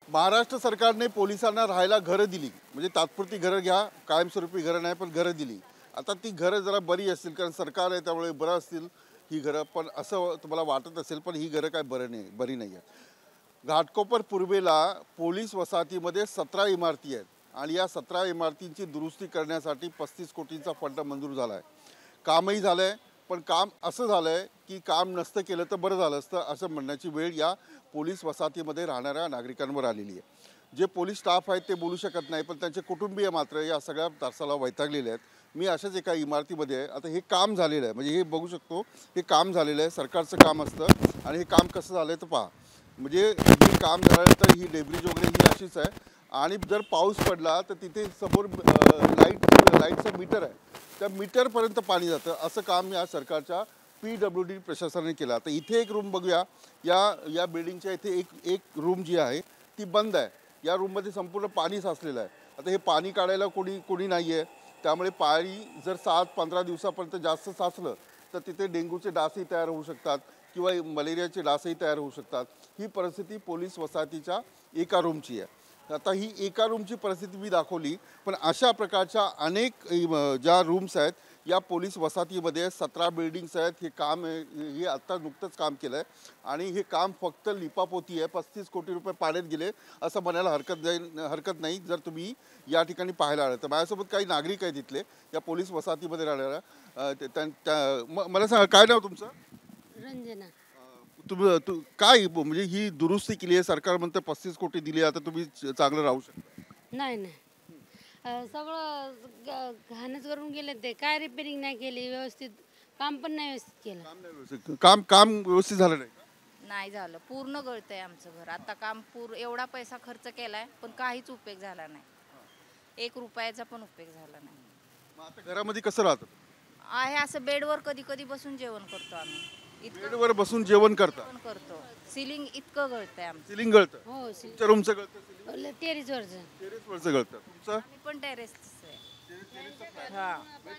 महाराष्ट्र सरकारने पोलिसांना राहायला घरं दिली, म्हणजे तात्पुरती घरं घ्या, कायमस्वरूपी घरं नाही पण घरं दिली. आता ती घरं जरा बरी असतील कारण सरकार आहे त्यामुळे बरं असतील ही घरं, पण असं तुम्हाला वाटत असेल पण ही घरं काय बरी नाही आहेत. घाटकोपर पूर्वेला पोलीस वसाहतीमध्ये 17 इमारती आहेत आणि या 17 इमारतींची दुरुस्ती करण्यासाठी 35 कोटींचा फंड मंजूर झाला आहे. कामही झालं आहे, पण काम असं झालं आहे की काम नसतं केलं तर बरं झालं असतं असं म्हणण्याची वेळ या पोलीस वसाहतीमध्ये राहणाऱ्या नागरिकांवर आलेली आहे. जे पोलीस स्टाफ आहेत ते बोलू शकत नाही, पण त्यांचे कुटुंबीय मात्र या सगळ्या त्रासाला वैतागलेले आहेत. मी अशाच एका इमारतीमध्ये आहे. आता हे काम झालेलं आहे, म्हणजे हे बघू शकतो हे काम झालेलं आहे, सरकारचं काम असतं आणि हे काम कसं झालं आहे तर पहा. म्हणजे हे काम झाल्यानंतर ही डेब्रिज वगैरे ही अशीच आहे आणि जर पाऊस पडला तर तिथे समोर लाईटचं मीटर आहे, त्या मीटरपर्यंत पाणी जातं. असं काम या सरकारच्या PWD प्रशासनाने केलं. आता इथे एक रूम बघूया. या बिल्डिंगच्या इथे एक रूम जी आहे ती बंद आहे. या रूममध्ये संपूर्ण पाणी साचलेलं आहे. आता हे पाणी काढायला कोणी नाही आहे, त्यामुळे पाणी जर 7-15 दिवसापर्यंत जास्त साचलं तर तिथे डेंग्यूचे डासही तयार होऊ शकतात किंवा मलेरियाचे डासही तयार होऊ शकतात. ही परिस्थिती पोलीस वसाहतीच्या एका रूमची आहे. आता ही एका रूमची परिस्थिती मी दाखवली, पण अशा प्रकारच्या अनेक ज्या रूम्स आहेत या पोलीस वसाहतीमध्ये 17 बिल्डिंग्स आहेत. हे काम हे आत्ता नुकतंच काम केलं आहे आणि हे काम फक्त लिपापोती आहे. 35 कोटी रुपये पाण्यात गेले असं म्हणायला हरकत नाही जर तुम्ही या ठिकाणी पाहायला आलं तर. माझ्यासोबत काही नागरिक आहेत तिथले या पोलीस वसाहतीमध्ये राहणाऱ्या. मला सांगा काय नाव तुमचं? रंजना. काय म्हणजे ही दुरुस्ती केली आहे सरकार, म्हणतं 35 कोटी दिली, आता तुम्ही चांगलं राहू शकता? नाही सगळं घाणच करून गेले ते, काय रिपेरिंग नाही केली व्यवस्थित, काम पण नाही व्यवस्थित केलं. काम व्यवस्थित झालं नाही? नाही झालं, पूर्ण गळतंय आमचं घर. आता काम एवढा पैसा खर्च केलाय पण काहीच उपयोग झाला नाही. 1 रुपयाचा पण उपयोग झाला नाही. मग आता घरामध्ये कसं राहतं? आहे असं बेडवर कधी कधी बसून जेवण करतो आम्ही. बेडवर बसून जेवण करता? करतो. सिलिंग इतकं गळतंय आमचं. सिलिंग गळतं? हो, तुमच्या रूमचं गळतं? टेरेसवरचं. टेरेसवरचं गळतं तुमचं? आम्ही पण टेरेस आहे. हा,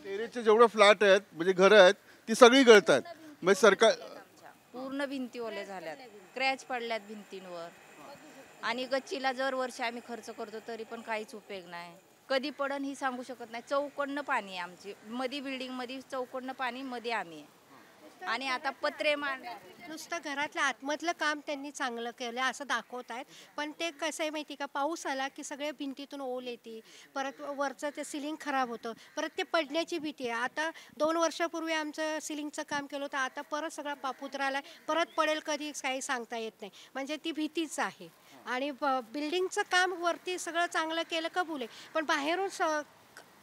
टेरेसचे जेवढे फ्लॅट आहेत म्हणजे घरं आहेत ती सगळी गळत आहेत. म्हणजे सरकार पूर्ण भिंती ओले झाल्यात, क्रॅच पडल्यात भिंतींवर. आणि गच्चीला जर वर्षी आम्ही खर्च करतो तरी पण काहीच उपयोग नाही. कधी पडन ही सांगू शकत नाही. चौकोननं पाणी आहे आमची, मध्ये बिल्डिंग मध्ये चौकोननं पाणी, मध्ये आम्ही आहे. आणि आता पत्रे नुसतं घरातलं आतमधलं काम त्यांनी चांगलं केलं असं दाखवत आहेत, पण ते कसं आहे माहिती का, पाऊस आला की सगळे भिंतीतून ओल येते, परत वरचं ते सिलिंग खराब होतं, परत ते पडण्याची भीती आहे. आता 2 वर्षापूर्वी आमचं सिलिंगचं काम केलं होतं, आता परत सगळा पापुत्रा आला, परत पडेल कधी काही सांगता येत नाही. म्हणजे ती भीतीच आहे. आणि बिल्डिंगचं काम वरती सगळं चांगलं केलं कबूल आहे, पण बाहेरून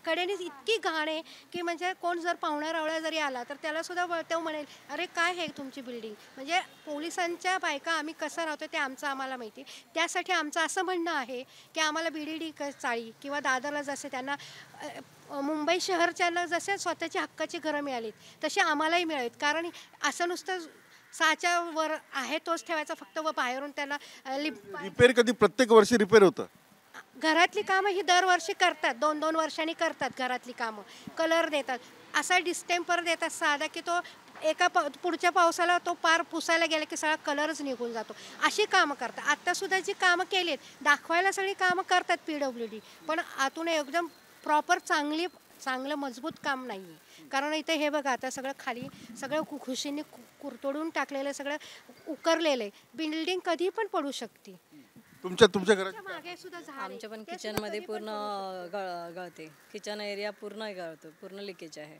कडेने इतकी घाण आहे की म्हणजे कोण जर पाहुणा रावळा जरी आला तर त्याला सुद्धा तो म्हणेल अरे काय आहे तुमची बिल्डिंग. म्हणजे पोलिसांच्या बायका आम्ही कसं राहतो ते आम्हाला माहिती. त्यासाठी आमचं असं म्हणणं आहे की आम्हाला BDD चाळी किंवा दादरला जसे त्यांना मुंबई शहरच्यांना जसे स्वतःची हक्काची घरं मिळालीत तशी आम्हालाही मिळालीत. कारण असं नुसतं 6च्या वर आहे तोच ठेवायचा फक्त, व बाहेरून त्यांना रिपेअर कधी प्रत्येक वर्षी रिपेअर होतं? घरातली कामं ही दरवर्षी करतात, 2-2 वर्षांनी करतात घरातली कामं. कलर देतात, असा डिस्टेम्पर देतात साधा की तो पुढच्या पावसाला तो पार पुसायला गेला की सगळा कलरच निघून जातो. अशी कामं करतात. आत्तासुद्धा जी कामं केलीत दाखवायला सगळी कामं करतात PWD, पण आतून एकदम प्रॉपर चांगलं मजबूत काम नाही आहे. कारण इथे हे बघा आता सगळं खाली सगळं खुशींनी कुरतोडून टाकलेलं, सगळं उकरलेलं आहे. बिल्डिंग कधी पण पडू शकते. तुमच्या घरात मागे सुद्धा झाड आमच्या पण किचन मध्ये पूर्ण गळते. किचन एरिया पूर्ण गळतो, पूर्ण लिकेज आहे.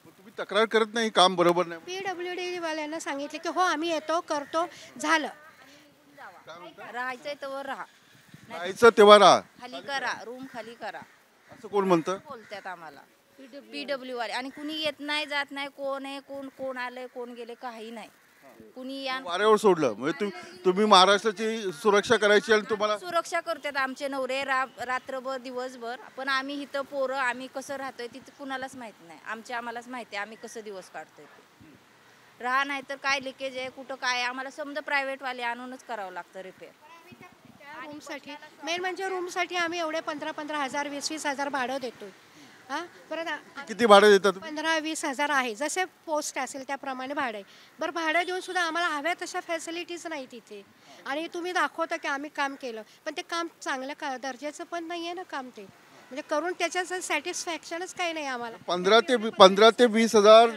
तुम्ही तक्रार करत नाही काम बरोबर नाही? PWD वाल्यांना सांगितले की हो आम्ही येतो करतो, झालं. राहायचंय तर राहा, राहायचं तेव्हा राहा, खाली करा, रूम खाली करा असं कोण म्हणतं? बोलतात आम्हाला PW वाले. आणि कुणी येत नाही जात नाही, कोण आहे कोण आलंय कोण गेले काही नाही. कुणी वाऱ्यावर सोडलं म्हणजे तुम्ही महाराष्ट्राची सुरक्षा करायची आणि तुम्हाला सुरक्षा करतात आमचे नवरे रात्रभर दिवसभर. पण आम्ही इथं पोरं आम्ही कसं राहतोय तिथे कुणालाच माहित नाही. आम्हालाच माहिती आहे आम्ही कसं दिवस काढतोय ते. राहा नाही तर काय लिकेज आहे कुठं काय आम्हाला समजा प्रायव्हेट वाले आणूनच करावं लागतं रिपेअर. रूमसाठी मेन म्हणजे रूमसाठी आम्ही एवढे 15,000 20,000 भाडं देतो. हां परत किती भाडं देता तुम्ही? 15-20 हजार आहे, जसे पोस्ट असेल त्याप्रमाणे भाडं आहे. बरं भाडं देऊन सुद्धा आम्हाला हव्या तशा फॅसिलिटीज नाही तिथे. आणि तुम्ही दाखवता की आम्ही काम केलं, पण ते काम चांगल्या दर्जाचं पण नाही आहे ना काम ते. म्हणजे करून त्याच्याचं सॅटिस्फॅक्शनच काही नाही आम्हाला. 15 ते 20 हजार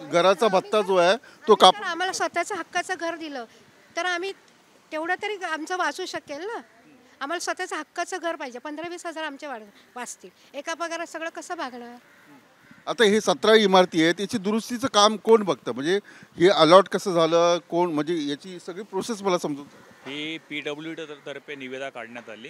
घराचा भत्ता जो आहे तो आणि जर आम्हाला स्वतःचं हक्काचं घर दिलं तर आम्ही तेवढं तरी आमचं वाचू शकेल ना. आम्हाला स्वतःचं हक्काचं घर पाहिजे. 15-20 हजार आमचे वाचतील. एका पगारात सगळं कसं भागणार? आता हे 17 इमारती आहेत, याची दुरुस्तीचं काम कोण बघतं? म्हणजे हे अलॉट कसं झालं, कोण, म्हणजे याची सगळी प्रोसेस मला समजून. ही PWD तर्फे निविदा काढण्यात आली.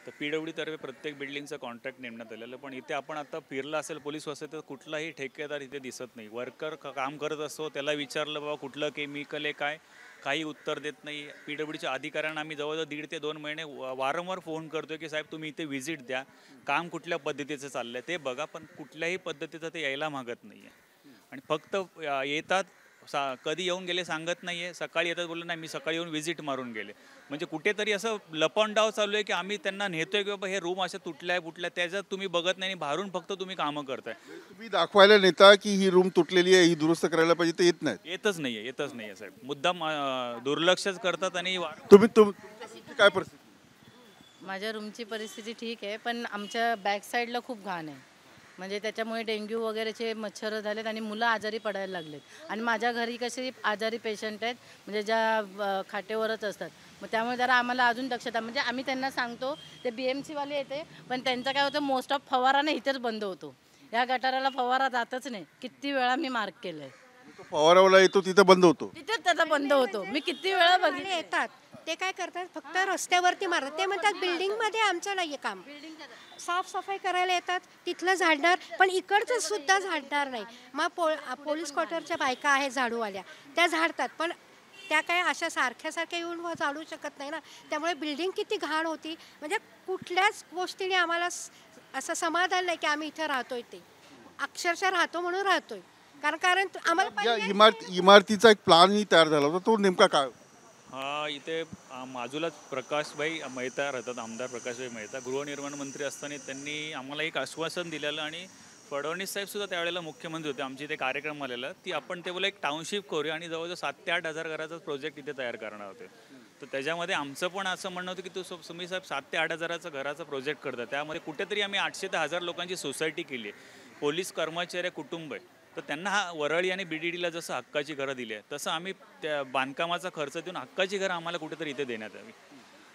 तर PWD तर्फे प्रत्येक बिल्डिंगचं कॉन्ट्रॅक्ट नेमण्यात आलेलं. पण इथे आपण आता फिरलं असेल पोलीस वस्तीत तर कुठलाही ठेकेदार इथे दिसत नाही. वर्कर काम करत असतो, त्याला विचारलं बाबा कुठलं केमिकल आहे काय, काही उत्तर देत नाही. PWDच्या अधिकाऱ्यांना आम्ही जवळजवळ 1.5 ते 2 महिने वारंवार फोन करतोय की साहेब तुम्ही इथे व्हिजिट द्या, काम कुठल्या पद्धतीचं चाललंय ते बघा, पण कुठल्याही पद्धतीचं ते यायला मागत नाही आहे. आणि फक्त येतात, कधी येऊन गेले सांगत नाही आहे. सकाळी येतात बोललं नाही मी सकाळी येऊन व्हिजिट मारून गेले. म्हणजे कुठेतरी असं लपंडाव चालू आहे की आम्ही त्यांना नेतोय की बाबा हे रूम अशा तुटल्या फुटल्या, त्याच्यात तुम्ही बघत नाही आणि बाहेरून फक्त तुम्ही कामं करताय. तुम्ही दाखवायला नेता की ही रूम तुटलेली आहे, ही दुरुस्त करायला पाहिजे, ते येत नाही. येतच नाही आहे साहेब. मुद्दाम दुर्लक्षच करतात. आणि तुमची काय परिस्थिती? माझ्या रूमची परिस्थिती ठीक आहे, पण आमच्या बॅक साईडला खूप घाण आहे. म्हणजे त्याच्यामुळे डेंग्यू वगैरेचे मच्छर झालेत आणि मुलं आजारी पडायला लागलेत. आणि माझ्या घरी कसे आजारी पेशंट आहेत, म्हणजे ज्या खाटेवरच असतात. मग त्यामुळे जरा आम्हाला अजून दक्षता, म्हणजे आम्ही त्यांना सांगतो, ते BMC वाले येते, पण त्यांचं काय होतं मोस्ट ऑफ फवारा ना इथेच बंद होतो. या गटाराला फवारा जातच नाही. किती वेळा मी मार्क केलं आहे. फवारावाला येतो तिथं बंद होतो. तिथेच त्याचा बंद होतो. मी किती वेळा बघितलं. येतात ते काय करतात, फक्त रस्त्यावरती मारतात. ते म्हणतात बिल्डिंगमध्ये आमचं नाही आहे काम. साफसफाई करायला येतात, तिथलं झाडणार, पण इकडचं सुद्धा झाडणार नाही. मग पोलीस क्वार्टरच्या बायका आहेत झाडूवाल्या, त्या झाडतात, पण त्या काय अशा सारख्या येऊन झाडू शकत नाही ना. त्यामुळे बिल्डिंग किती घाण होती. म्हणजे कुठल्याच गोष्टीने आम्हाला असं समाधान नाही की आम्ही इथं राहतोय. ते अक्षरशः राहतो म्हणून राहतोय. कारण आम्हाला या इमारतीचा एक प्लॅनही तयार झाला होता, तो नेमका काय? हा, इथे बाजूलाच प्रकाशभाई मेहता राहतात, आमदार प्रकाशभाई मेहता. गृहनिर्माण मंत्री असताना त्यांनी आम्हाला एक आश्वासन दिलेलं आणि फडणवीस साहेब सुद्धा त्यावेळेला मुख्यमंत्री होते. आमच्या इथे कार्यक्रम आलेला, ती आपण ते बोला एक टाउनशिप करूया आणि जवळजवळ 7 ते 8 हजार घराचा प्रोजेक्ट इथे तयार करणार होते. तर त्याच्यामध्ये आमचं पण असं म्हणणं होतं की तुम्ही साहेब 7 ते 8 हजाराचा घराचा प्रोजेक्ट करता, त्यामध्ये कुठेतरी आम्ही 800 ते 1000 लोकांची सोसायटी केली आहे. पोलीस कर्मचारी कुटुंब आहे, तर त्यांना हा वरळी आणि BDDला जसं हक्काची घरं दिली आहे, तसं आम्ही त्या बांधकामाचा खर्च देऊन हक्काची घरं आम्हाला कुठेतरी इथे देण्यात यावी.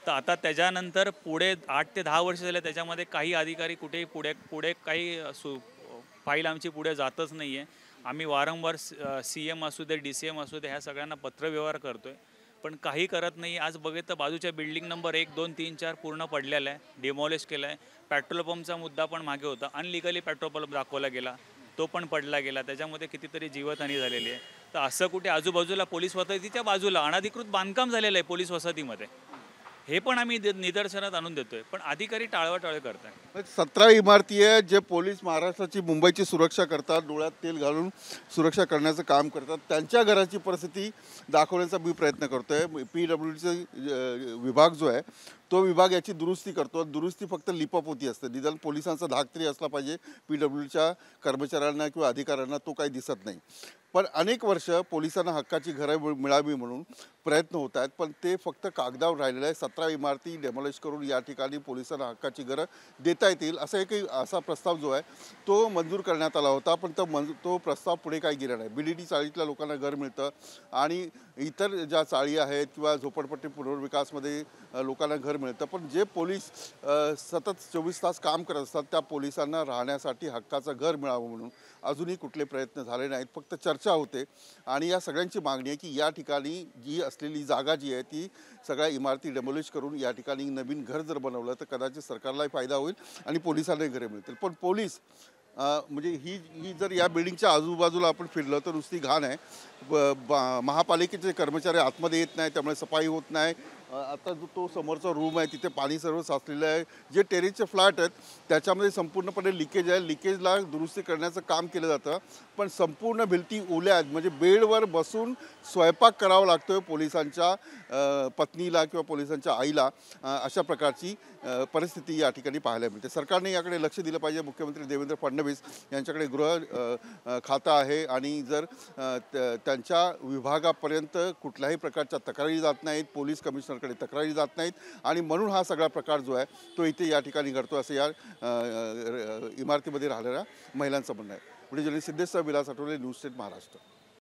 तर आता त्याच्यानंतर पुढे 8 ते 10 वर्ष झाले, त्याच्यामध्ये काही अधिकारी कुठेही पुढे काही फाईल आमची पुढे जातच नाही आहे. आम्ही वारंवार CM असू दे, DCM असू दे, ह्या सगळ्यांना पत्रव्यवहार करतोय, पण काही करत नाही. आज बघितलं बाजूच्या बिल्डिंग नंबर 1, 2, 3, 4 पूर्ण पडलेला आहे, डिमॉलिश केला आहे. पेट्रोल पंपचा मुद्दा पण मागे होता, अनलिगली पेट्रोल पंप दाखवला गेला, तो पण पडला गेला. त्याच्यामध्ये कितीतरी जीवितहानी झालेली आहे. तर असं कुठे आजूबाजूला पोलीस वसाहतीच्या बाजूला अनधिकृत बांधकाम झालेलं आहे पोलीस वसाहतीमध्ये, हे पण आम्ही निदर्शनात आणून देतोय, पण अधिकारी टाळवाटाळ करतात. 17 इमारती आहेत जे पोलीस महाराष्ट्राची, मुंबईची सुरक्षा करतात, डोळ्यात तेल घालून सुरक्षा करण्याचं काम करतात. त्यांच्या घराची परिस्थिती दाखवण्याचा मी प्रयत्न करतोय. PWDचा विभाग जो आहे तो विभाग याची दुरुस्ती करतो. दुरुस्ती फक्त लिपापोती असते, निदान पोलिसांचा धाक तरी असला पाहिजे. PWDच्या कर्मचाऱ्यांना किंवा अधिकाऱ्यांना तो काही दिसत नाही. पण अनेक वर्ष पोलिसांना हक्काची घरं मिळावी म्हणून प्रयत्न होत आहेत, पण ते फक्त कागदावर राहिलेलं आहे. 17 इमारती डेमॉलिश करून या ठिकाणी पोलिसांना हक्काची घरं देता येतील असा प्रस्ताव जो आहे तो मंजूर करण्यात आला होता, पण तो प्रस्ताव पुढे काही गेला नाही. BDD चाळीतल्या लोकांना घर मिळतं आणि इतर ज्या चाळी आहेत किंवा झोपडपट्टी पुनर्विकासमध्ये लोकांना घर मिळतं, पण जे पोलीस सतत 24 तास काम करत असतात त्या पोलिसांना राहण्यासाठी हक्काचं घर मिळावं म्हणून अजूनही कुठले प्रयत्न झाले नाहीत. फक्त चर्चा होते आणि या सगळ्यांची मागणी आहे की या ठिकाणी जी असलेली जागा जी आहे ती सगळ्या इमारती डेमॉलिश करून या ठिकाणी नवीन घर जर बनवलं तर कदाचित सरकारलाही फायदा होईल आणि पोलिसांनाही घरे मिळतील. पण पोलीस म्हणजे ही जर या बिल्डिंगच्या आजूबाजूला आपण फिरलं तर नुसती घाण आहे. महापालिकेचे कर्मचारी आतमध्ये येत नाही, त्यामुळे सफाई होत नाही. आता जो तो समोरचा रूम आहे तिथे पाणी सर्व साचलेलं आहे. जे टेरेसचे फ्लॅट आहेत त्याच्यामध्ये संपूर्णपणे लिकेज आहे. लिकेजला दुरुस्ती करण्याचं काम केलं जातं, पण संपूर्ण भिंती ओल्या आहेत. म्हणजे बेडवर बसून स्वयंपाक करावा लागतोय पोलिसांच्या पत्नीला किंवा पोलिसांच्या आईला. अशा प्रकारची परिस्थिती या ठिकाणी पाहायला मिळते. सरकारने याकडे लक्ष दिलं पाहिजे. मुख्यमंत्री देवेंद्र फडणवीस यांच्याकडे गृह खातं आहे आणि जर त्यांच्या विभागापर्यंत कुठल्याही प्रकारच्या तक्रारी जात नाहीत, पोलीस कमिशनरकडे तक्रारी जात नाहीत आणि म्हणून हा सगळा प्रकार जो आहे तो इथे या ठिकाणी घडतो असं या इमारतीमध्ये राहणाऱ्या महिलांचं म्हणणं आहे. पुढे journalist Siddhesh Vilas Athawale, news state Maharashtra.